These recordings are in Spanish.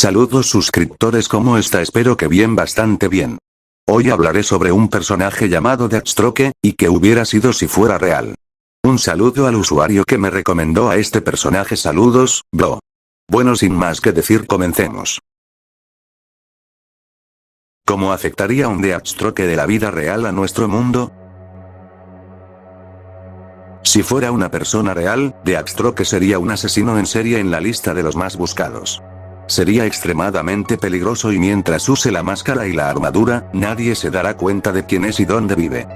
Saludos suscriptores, ¿cómo está? Espero que bien, bastante bien. Hoy hablaré sobre un personaje llamado Deathstroke, y que hubiera sido si fuera real. Un saludo al usuario que me recomendó a este personaje. Saludos, bro. Bueno, sin más que decir, comencemos. ¿Cómo afectaría un Deathstroke de la vida real a nuestro mundo? Si fuera una persona real, Deathstroke sería un asesino en serie en la lista de los más buscados. Sería extremadamente peligroso y mientras use la máscara y la armadura, nadie se dará cuenta de quién es y dónde vive.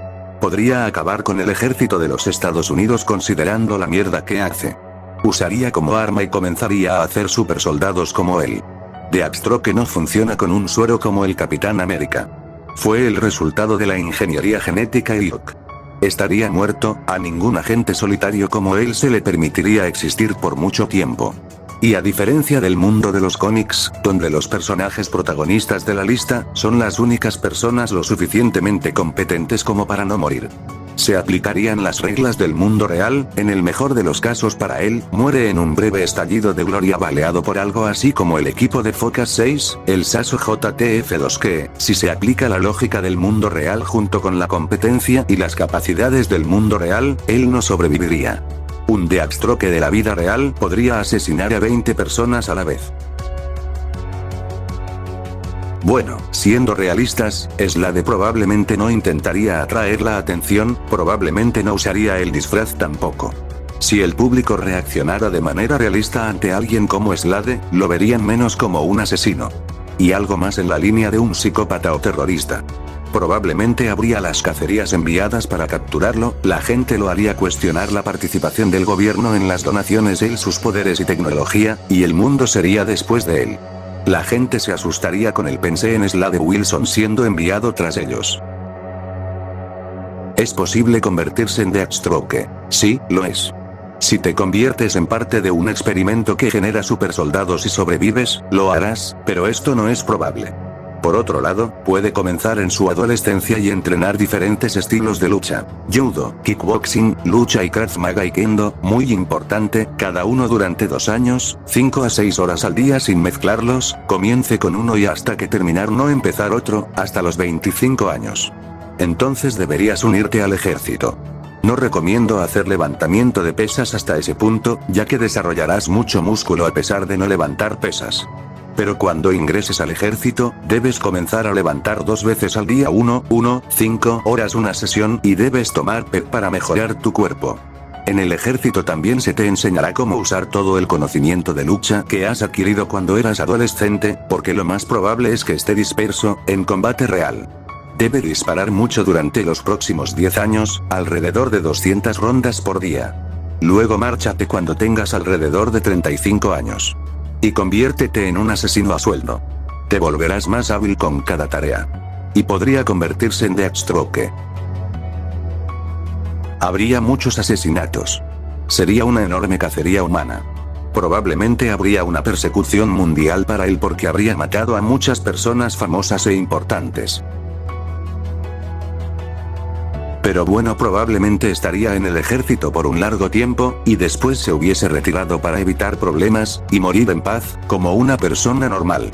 Podría acabar con el ejército de los Estados Unidos considerando la mierda que hace. Usaría como arma y comenzaría a hacer supersoldados como él. Deathstroke no funciona con un suero como el Capitán América. Fue el resultado de la ingeniería genética y estaría muerto, a ningún agente solitario como él se le permitiría existir por mucho tiempo. Y a diferencia del mundo de los cómics, donde los personajes protagonistas de la lista son las únicas personas lo suficientemente competentes como para no morir. Se aplicarían las reglas del mundo real, en el mejor de los casos para él, muere en un breve estallido de gloria baleado por algo así como el equipo de Focus 6, el Saso JTF2 que, si se aplica la lógica del mundo real junto con la competencia y las capacidades del mundo real, él no sobreviviría. Un Deathstroke de la vida real podría asesinar a 20 personas a la vez. Bueno, siendo realistas, Slade probablemente no intentaría atraer la atención, probablemente no usaría el disfraz tampoco. Si el público reaccionara de manera realista ante alguien como Slade, lo verían menos como un asesino. Y algo más en la línea de un psicópata o terrorista. Probablemente habría las cacerías enviadas para capturarlo, la gente lo haría cuestionar la participación del gobierno en las donaciones, sus poderes y tecnología, y el mundo sería después de él. La gente se asustaría con el pensé en Slade Wilson siendo enviado tras ellos. ¿Es posible convertirse en Deathstroke? Sí, lo es. Si te conviertes en parte de un experimento que genera supersoldados y sobrevives, lo harás, pero esto no es probable. Por otro lado, puede comenzar en su adolescencia y entrenar diferentes estilos de lucha. Judo, kickboxing, lucha y Krav Maga y Kendo, muy importante, cada uno durante 2 años, 5 a 6 horas al día sin mezclarlos, comience con uno y hasta que terminar no empezar otro, hasta los 25 años. Entonces deberías unirte al ejército. No recomiendo hacer levantamiento de pesas hasta ese punto, ya que desarrollarás mucho músculo a pesar de no levantar pesas. Pero cuando ingreses al ejército, debes comenzar a levantar 2 veces al día 5 horas una sesión y debes tomar PEP para mejorar tu cuerpo. En el ejército también se te enseñará cómo usar todo el conocimiento de lucha que has adquirido cuando eras adolescente, porque lo más probable es que esté disperso en combate real. Debe disparar mucho durante los próximos 10 años, alrededor de 200 rondas por día. Luego márchate cuando tengas alrededor de 35 años. Y conviértete en un asesino a sueldo. Te volverás más hábil con cada tarea. Y podría convertirse en Deathstroke. Habría muchos asesinatos. Sería una enorme cacería humana. Probablemente habría una persecución mundial para él porque habría matado a muchas personas famosas e importantes. Pero bueno, probablemente estaría en el ejército por un largo tiempo, y después se hubiese retirado para evitar problemas, y morir en paz, como una persona normal.